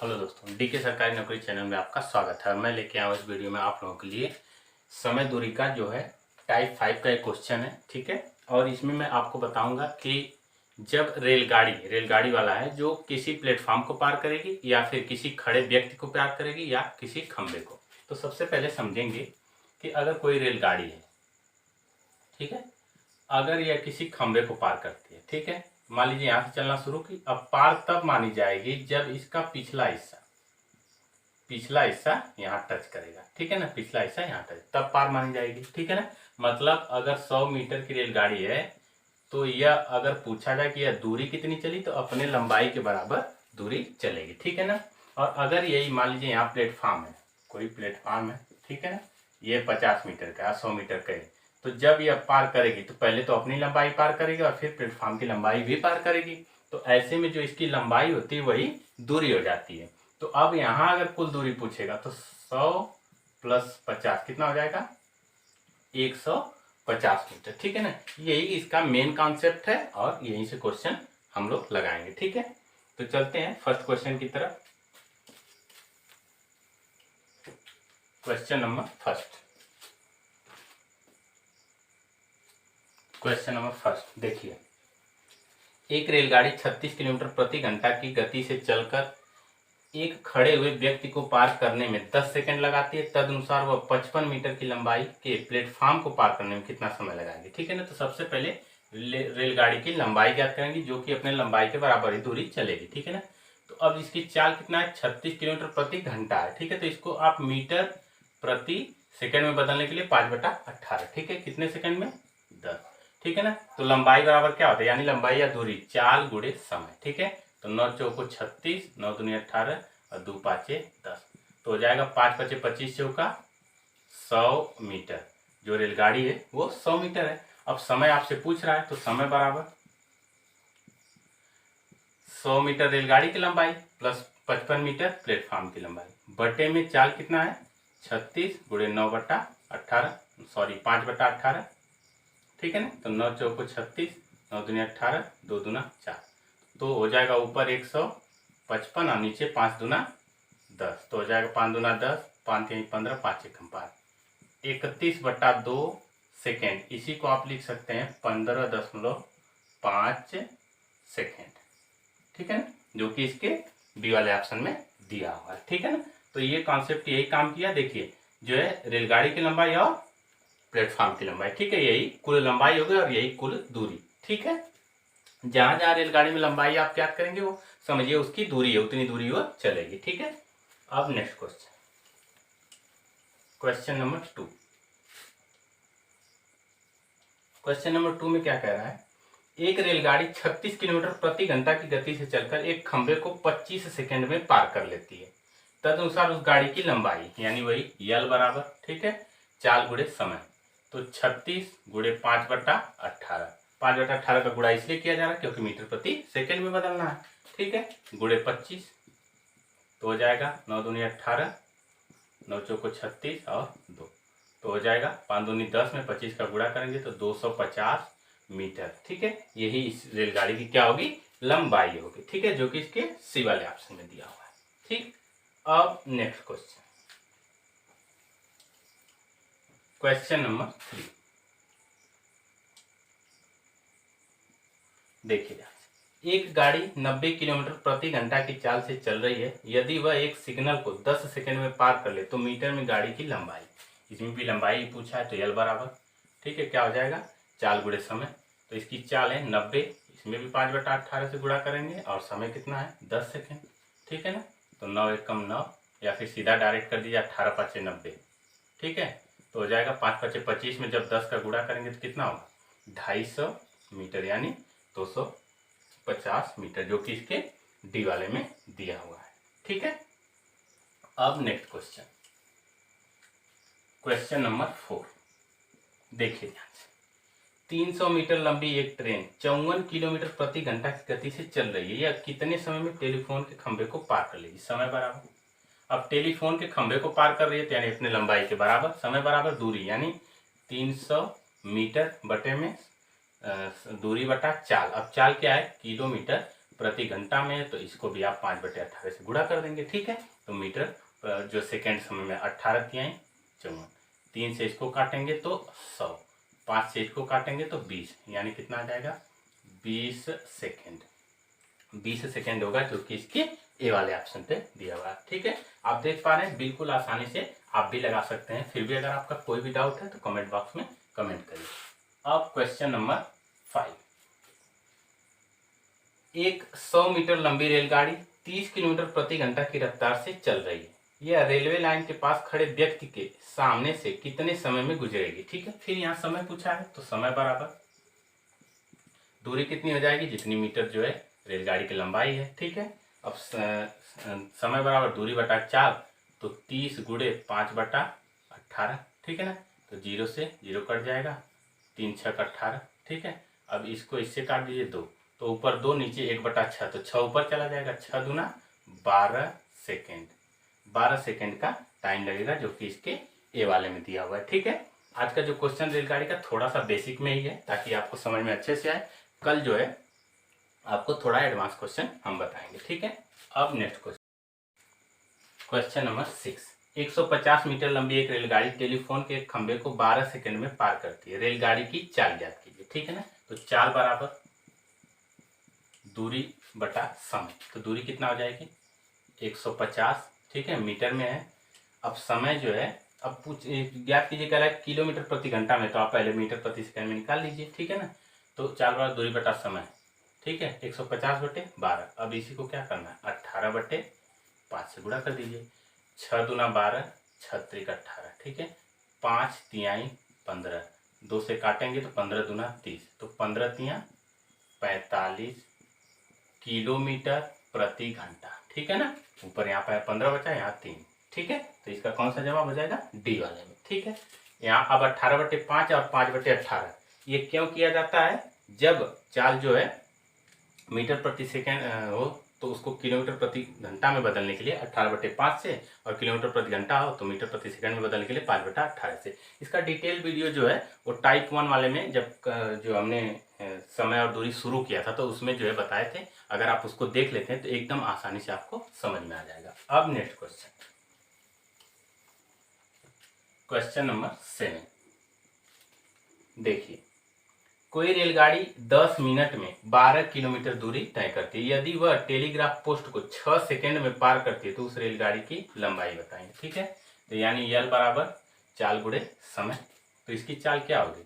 Hello दोस्तों, DK सरकारी नौकरी चैनल में आपका स्वागत है। मैं लेके आया हूँ इस वीडियो में आप लोगों के लिए समय दूरी का जो है टाइप 5 का एक क्वेश्चन है, ठीक है। और इसमें मैं आपको बताऊंगा कि जब रेलगाड़ी वाला है जो किसी प्लेटफॉर्म को पार करेगी या फिर किसी खड़े व्यक्ति को पार करेगी या किसी खंबे को। तो सबसे पहले समझेंगे कि अगर कोई रेलगाड़ी है, ठीक है, अगर यह किसी खंबे को पार करती है, ठीक है, मान लीजिए यहाँ से चलना शुरू की। अब पार तब मानी जाएगी जब इसका पिछला हिस्सा यहाँ टच करेगा, ठीक है ना। पिछला हिस्सा यहाँ टच, तब पार मानी जाएगी, ठीक है ना। मतलब अगर 100 मीटर की रेलगाड़ी है तो यह अगर पूछा जाए कि यह दूरी कितनी चली तो अपने लंबाई के बराबर दूरी चलेगी, ठीक है ना। और अगर यही मान लीजिए यहाँ प्लेटफॉर्म है, कोई प्लेटफॉर्म है, ठीक है ना, ये 50 मीटर का 100 मीटर का है, तो जब यह पार करेगी तो पहले तो अपनी लंबाई पार करेगी और फिर प्लेटफॉर्म की लंबाई भी पार करेगी। तो ऐसे में जो इसकी लंबाई होती है वही दूरी हो जाती है। तो अब यहाँ अगर कुल दूरी पूछेगा तो 100 प्लस 50 कितना हो जाएगा, 150 मीटर, ठीक है ना। यही इसका मेन कॉन्सेप्ट है और यहीं से क्वेश्चन हम लोग लगाएंगे, ठीक है। तो चलते हैं फर्स्ट क्वेश्चन की तरफ। क्वेश्चन नंबर फर्स्ट देखिए, एक रेलगाड़ी 36 किलोमीटर प्रति घंटा की गति से चलकर एक खड़े हुए व्यक्ति को पार करने में 10 सेकंड लगाती है। तदनुसार वह 55 मीटर की लंबाई के प्लेटफॉर्म को पार करने में कितना समय लगाएगी, ठीक है ना। तो सबसे पहले रेलगाड़ी की लंबाई ज्ञात करेंगे जो कि अपने लंबाई के बराबर ही दूरी चलेगी, ठीक है ना। तो अब इसकी चाल कितना है, 36 किलोमीटर प्रति घंटा है, ठीक है। तो इसको आप मीटर प्रति सेकंड में बदलने के लिए 5/18, ठीक है, कितने सेकंड में, 10, ठीक है ना। तो लंबाई बराबर क्या होता है, यानी लंबाई या दूरी चाल गुणे समय, ठीक है। तो 9 चौको 36, 9 दूनी 18 और 2 पाँचे 10, तो हो जाएगा 5 पचे 25 चौका 100 मीटर। जो रेलगाड़ी है वो 100 मीटर है। अब समय आपसे पूछ रहा है तो समय बराबर 100 मीटर रेलगाड़ी की लंबाई प्लस 55 मीटर प्लेटफॉर्म की लंबाई बटे में चाल कितना है, 36 गुणे 9/18, सॉरी 5/18, ठीक है ना। तो 9 चौको 36, 9 दूनी 18, 2 दूना 4, तो हो जाएगा ऊपर 155 और नीचे 5 दूना 10, तो हो जाएगा 5 दूना 10, 5 3 15, 5 1 5, 31/2 सेकेंड। इसी को आप लिख सकते हैं 15.5 सेकेंड, ठीक है ना, जो कि इसके बी वाले ऑप्शन में दिया हुआ है, ठीक है ना। तो ये कॉन्सेप्ट यही काम किया। देखिए जो है रेलगाड़ी की लंबाई और प्लेटफॉर्म की लंबाई, ठीक है, यही कुल लंबाई होगी और यही कुल दूरी, ठीक है। जहां जहां रेलगाड़ी में लंबाई आप क्या करेंगे वो समझिए उसकी दूरी है, उतनी दूरी वो चलेगी, ठीक है। अब next question number 2। Question number 2 में क्या कह रहा है, एक रेलगाड़ी 36 किलोमीटर प्रति घंटा की गति से चलकर एक खंबे को 25 सेकंड में पार कर लेती है। तदनुसार उस गाड़ी की लंबाई यानी वही यल बराबर, ठीक है, चाल गुणे समय, तो 36 गुणे 5/18, 5/18 का गुणा इसलिए किया जा रहा है क्योंकि मीटर प्रति सेकंड में बदलना है, ठीक है, गुणे 25, तो हो जाएगा 9 दूनी 18, 9 चौको 36 और 2, तो हो जाएगा 5 दूनी 10 में 25 का गुणा करेंगे तो 250 मीटर, ठीक है। यही इस रेलगाड़ी की क्या होगी, लंबाई होगी, ठीक है, जो कि इसके सी वाले ऑप्शन में दिया हुआ है, ठीक। अब नेक्स्ट क्वेश्चन नंबर 3 देखिए, एक गाड़ी 90 किलोमीटर प्रति घंटा की चाल से चल रही है। यदि वह एक सिग्नल को 10 सेकंड में पार कर ले तो मीटर में गाड़ी की लंबाई, इसमें भी लंबाई पूछा है तो यल बराबर, ठीक है, क्या हो जाएगा, चाल गुणे समय। तो इसकी चाल है 90, इसमें भी 5/18 से गुणा करेंगे और समय कितना है 10 सेकेंड, ठीक है ना। तो 9 एकम 9 या फिर सीधा डायरेक्ट कर दीजिए 18 5 90, ठीक है, तो हो जाएगा 5 5 25 में जब 10 का गुणा करेंगे तो कितना होगा 250 मीटर, यानी 250 मीटर, जो कि इसके डी वाले में दिया हुआ है, ठीक है। अब नेक्स्ट क्वेश्चन नंबर 4 देखिए ध्यान से, 300 मीटर लंबी एक ट्रेन 54 किलोमीटर प्रति घंटा की गति से चल रही है। यह कितने समय में टेलीफोन के खंभे को पार कर लेगी, समय बराबर। अब टेलीफोन के खंभे को पार कर रही है तो यानी अपने लंबाई के बराबर, समय बराबर दूरी, यानी 300 मीटर बटे में दूरी बटा चाल। अब चाल क्या है, किलोमीटर प्रति घंटा में है तो इसको भी आप 5/18 से गुणा कर देंगे। ठीक है, तो मीटर जो सेकेंड समय में 18 तिहाई 54, 3 से इसको काटेंगे तो 100, 5 से इसको काटेंगे तो 20, यानी कितना आ जाएगा 20 सेकेंड। 20 सेकेंड होगा जो कि इसके ए वाले ऑप्शन पे दिया हुआ है। ठीक है, आप देख पा रहे हैं बिल्कुल आसानी से आप भी लगा सकते हैं। फिर भी अगर आपका कोई भी डाउट है तो कमेंट बॉक्स में कमेंट करिए। अब क्वेश्चन नंबर 5, एक 100 मीटर लंबी रेलगाड़ी 30 किलोमीटर प्रति घंटा की रफ्तार से चल रही है। यह रेलवे लाइन के पास खड़े व्यक्ति के सामने से कितने समय में गुजरेगी। ठीक है, फिर यहाँ समय पूछा है तो समय बराबर दूरी कितनी हो जाएगी, जितनी मीटर जो है रेलगाड़ी की लंबाई है। ठीक है, अब समय बराबर दूरी बटा 4, तो 30 गुणे 5/18। ठीक है ना, तो 0 से 0 कट जाएगा, 3 6 18। ठीक है, अब इसको इससे काट दीजिए 2, तो ऊपर 2 नीचे 1/6, तो 6 ऊपर चला जाएगा, 6 दूना 12 सेकेंड। 12 सेकेंड का टाइम लगेगा जो कि इसके ए वाले में दिया हुआ है। ठीक है, आज का जो क्वेश्चन रेलगाड़ी का थोड़ा सा बेसिक में ही है ताकि आपको समझ में अच्छे से आए। कल जो है आपको थोड़ा एडवांस क्वेश्चन हम बताएंगे। ठीक है, अब next question, question number 6, 150 metre लंबी एक रेलगाड़ी टेलीफोन के एक खंभे को 12 सेकंड में पार करती है। रेलगाड़ी की चाल ज्ञात कीजिए। ठीक है ना, तो चाल बराबर दूरी बटा समय, तो दूरी कितना हो जाएगी 150। ठीक है, मीटर में है। अब समय जो है अब ज्ञात कीजिए, कह रहा है किलोमीटर प्रति घंटा में, तो आप पहले मीटर प्रति सेकंड में निकाल लीजिए। ठीक है ना, तो चाल बराबर दूरी बटा समय। ठीक है, 150/12। अब इसी को क्या करना है 18/5 से गुणा कर दीजिए। 6 दूना 12, 6 त्रिक 18। ठीक है, 5 तिहाई 15, 2 से काटेंगे तो 15 दूना 30, तो 15 तिया 45 किलोमीटर प्रति घंटा। ठीक है ना, ऊपर यहाँ पर 15 बचा, यहाँ 3। ठीक है, तो इसका कौन सा जवाब हो जाएगा डी वाले में। ठीक है, यहाँ अब 18/5 और 5/18 ये क्यों किया जाता है, जब चाल जो है मीटर प्रति सेकेंड हो तो उसको किलोमीटर प्रति घंटा में बदलने के लिए 18/5 से, और किलोमीटर प्रति घंटा हो तो मीटर प्रति सेकंड में बदलने के लिए 5/18 से। इसका डिटेल वीडियो जो है वो टाइप 1 वाले में जब जो हमने समय और दूरी शुरू किया था तो उसमें जो है बताए थे। अगर आप उसको देख लेते हैं तो एकदम आसानी से आपको समझ में आ जाएगा। अब नेक्स्ट क्वेश्चन, क्वेश्चन नंबर 7, देखिए कोई रेलगाड़ी 10 मिनट में 12 किलोमीटर दूरी तय करती है। यदि वह टेलीग्राफ पोस्ट को 6 सेकंड में पार करती है तो उस रेलगाड़ी की लंबाई बताएंगे। ठीक है, तो यानी यल बराबर चाल गुणे समय, तो इसकी चाल क्या होगी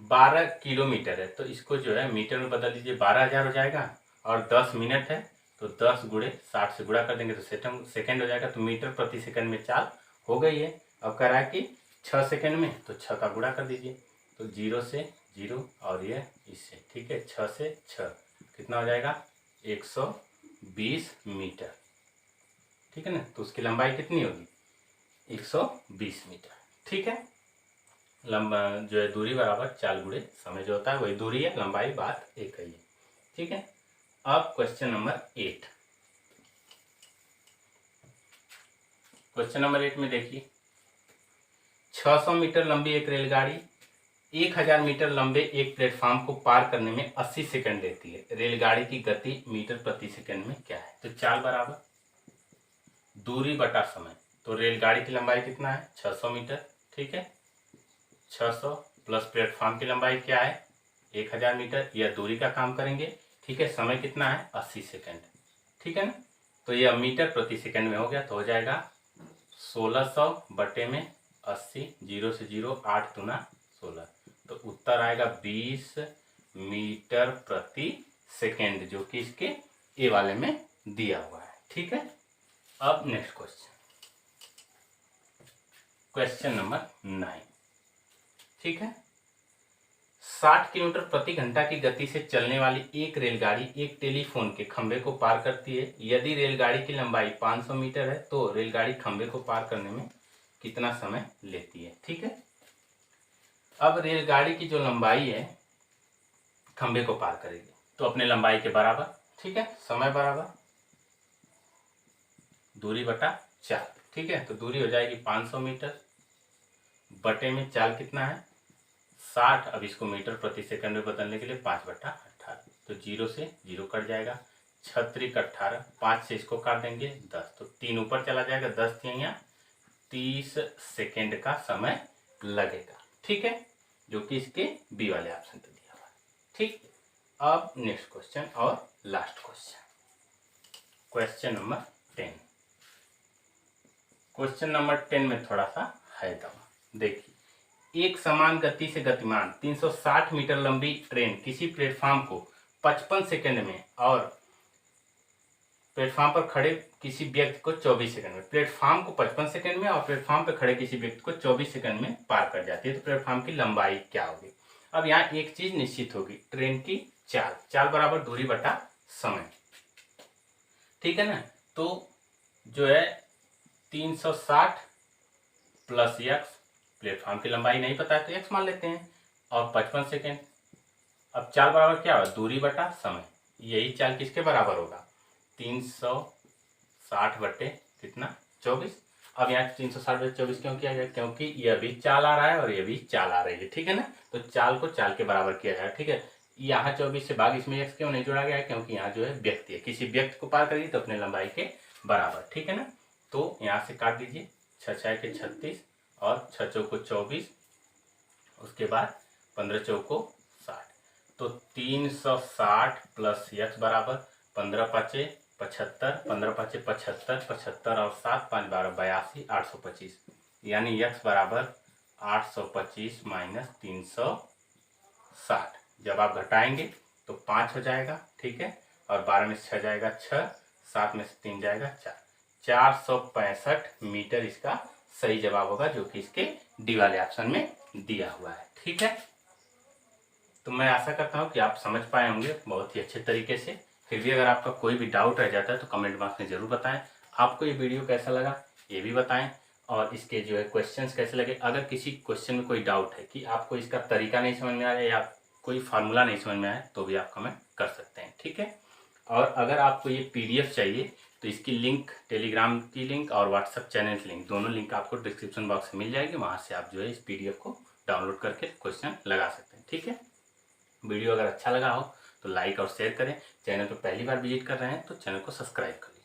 12 किलोमीटर है तो इसको जो है मीटर में बदल दीजिए, 12,000 हो जाएगा, और 10 मिनट है तो 10 गुणे 60 से गुणा कर देंगे तो सेकंड हो जाएगा, तो मीटर प्रति सेकंड में चाल हो गई है। अब कह रहा है कि 6 सेकंड में, तो 6 का गुणा कर दीजिए, तो 0 से 0 और ये इससे। ठीक है, 6 से 6 कितना हो जाएगा 120 मीटर। ठीक है ना, तो उसकी लंबाई कितनी होगी 120 मीटर। ठीक है, लंबा जो है दूरी बराबर चाल गुणे समय जो होता है वही दूरी है, लंबाई बात एक ही है। ठीक है, अब क्वेश्चन नंबर 8, क्वेश्चन नंबर 8 में देखिए 600 मीटर लंबी एक रेलगाड़ी 1000 मीटर लंबे एक प्लेटफॉर्म को पार करने में 80 सेकंड लेती है। रेलगाड़ी की गति मीटर प्रति सेकंड में क्या है, तो चाल बराबर दूरी बटा समय, तो रेलगाड़ी की लंबाई कितना है 600 मीटर। ठीक है, 600 प्लस प्लेटफॉर्म की लंबाई क्या है 1000 मीटर, यह दूरी का काम करेंगे। ठीक है, समय कितना है 80 सेकंड। ठीक है ना, तो यह मीटर प्रति सेकंड में हो गया, तो हो जाएगा 1600 बटे में 80, 0 से 0, 8 दूना 16, तो उत्तर आएगा 20 मीटर प्रति सेकेंड जो कि इसके ए वाले में दिया हुआ है। ठीक है, अब नेक्स्ट क्वेश्चन, क्वेश्चन नंबर 9। ठीक है, 60 किलोमीटर प्रति घंटा की गति से चलने वाली एक रेलगाड़ी एक टेलीफोन के खंभे को पार करती है। यदि रेलगाड़ी की लंबाई 500 मीटर है तो रेलगाड़ी खंभे को पार करने में कितना समय लेती है। ठीक है, अब रेलगाड़ी की जो लंबाई है खंभे को पार करेगी तो अपने लंबाई के बराबर। ठीक है, समय बराबर दूरी बटा चाल। ठीक है, तो दूरी हो जाएगी 500 मीटर बटे में चाल कितना है 60। अब इसको मीटर प्रति सेकंड में बदलने के लिए 5/18, तो 0 से 0 कट जाएगा, 6 18, 5 से इसको काट देंगे 10, तो 3 ऊपर चला जाएगा, 10 यहाँ 30 सेकेंड का समय लगेगा। ठीक है, जो कि इसके बी वाले ऑप्शन पे दिया हुआ है। ठीक, अब नेक्स्ट क्वेश्चन और last question, question number 10। Question number 10 में थोड़ा सा है दवा। देखिए, एक समान गति से गतिमान 360 मीटर लंबी ट्रेन किसी प्लेटफॉर्म को 55 सेकंड में और प्लेटफॉर्म पर खड़े किसी व्यक्ति को 24 सेकंड में, प्लेटफॉर्म को 55 सेकंड में और प्लेटफॉर्म पर खड़े किसी व्यक्ति को 24 सेकंड में पार कर जाती है, तो प्लेटफॉर्म की लंबाई क्या होगी। अब यहाँ एक चीज निश्चित होगी, ट्रेन की चाल, चाल बराबर दूरी बटा समय। ठीक है ना, तो जो है 360 प्लस एक्स, प्लेटफॉर्म की लंबाई नहीं पता है तो एक्स मान लेते हैं, और 55 सेकेंड। अब चाल बराबर क्या होगा, दूरी बटा समय। यही चाल किसके बराबर होगा, 360 बटे कितना 24। अब यहाँ 360 बटे 24 क्यों किया गया, क्योंकि यह भी चाल आ रहा है और यह भी चाल आ रही है। ठीक है ना, तो चाल को चाल के बराबर किया जाए। ठीक है, यहाँ 24 से भाग, इसमें एक्स क्यों नहीं जोड़ा गया है, क्योंकि यहाँ जो है व्यक्ति है, किसी व्यक्ति को पार करिए तो अपने लंबाई के बराबर। ठीक है ना, तो यहाँ से काट दीजिए, 6 के 36 और 6 चौको 24, उसके बाद 15 चौको 60, तो 360 प्लस एक्स बराबर 15 पाँचे 75, 15 पाँचे 75, 75 और 7 5 12 82, 825, यानी एक्स बराबर 825 माइनस 360। जब आप घटाएंगे तो 5 हो जाएगा। ठीक है, और 12 में से 6 जाएगा 6, 7 में से 3 जाएगा 4, 465 मीटर इसका सही जवाब होगा, जो कि इसके डी वाले ऑप्शन में दिया हुआ है। ठीक है, तो मैं आशा करता हूँ कि आप समझ पाए होंगे बहुत ही अच्छे तरीके से। फिर भी अगर आपका कोई भी डाउट रह जाता है तो कमेंट बॉक्स में ज़रूर बताएं। आपको ये वीडियो कैसा लगा ये भी बताएं, और इसके जो है क्वेश्चंस कैसे लगे। अगर किसी क्वेश्चन में कोई डाउट है कि आपको इसका तरीका नहीं समझ में आया या कोई फार्मूला नहीं समझ में आया, तो भी आप कमेंट कर सकते हैं। ठीक है, और अगर आपको ये PDF चाहिए तो इसकी लिंक, टेलीग्राम की लिंक और व्हाट्सएप चैनल की लिंक, दोनों लिंक आपको डिस्क्रिप्शन बॉक्स में मिल जाएगी। वहाँ से आप जो है इस PDF को डाउनलोड करके क्वेश्चन लगा सकते हैं। ठीक है, वीडियो अगर अच्छा लगा हो तो लाइक और शेयर करें। चैनल पर पहली बार विजिट कर रहे हैं तो चैनल को सब्सक्राइब करें।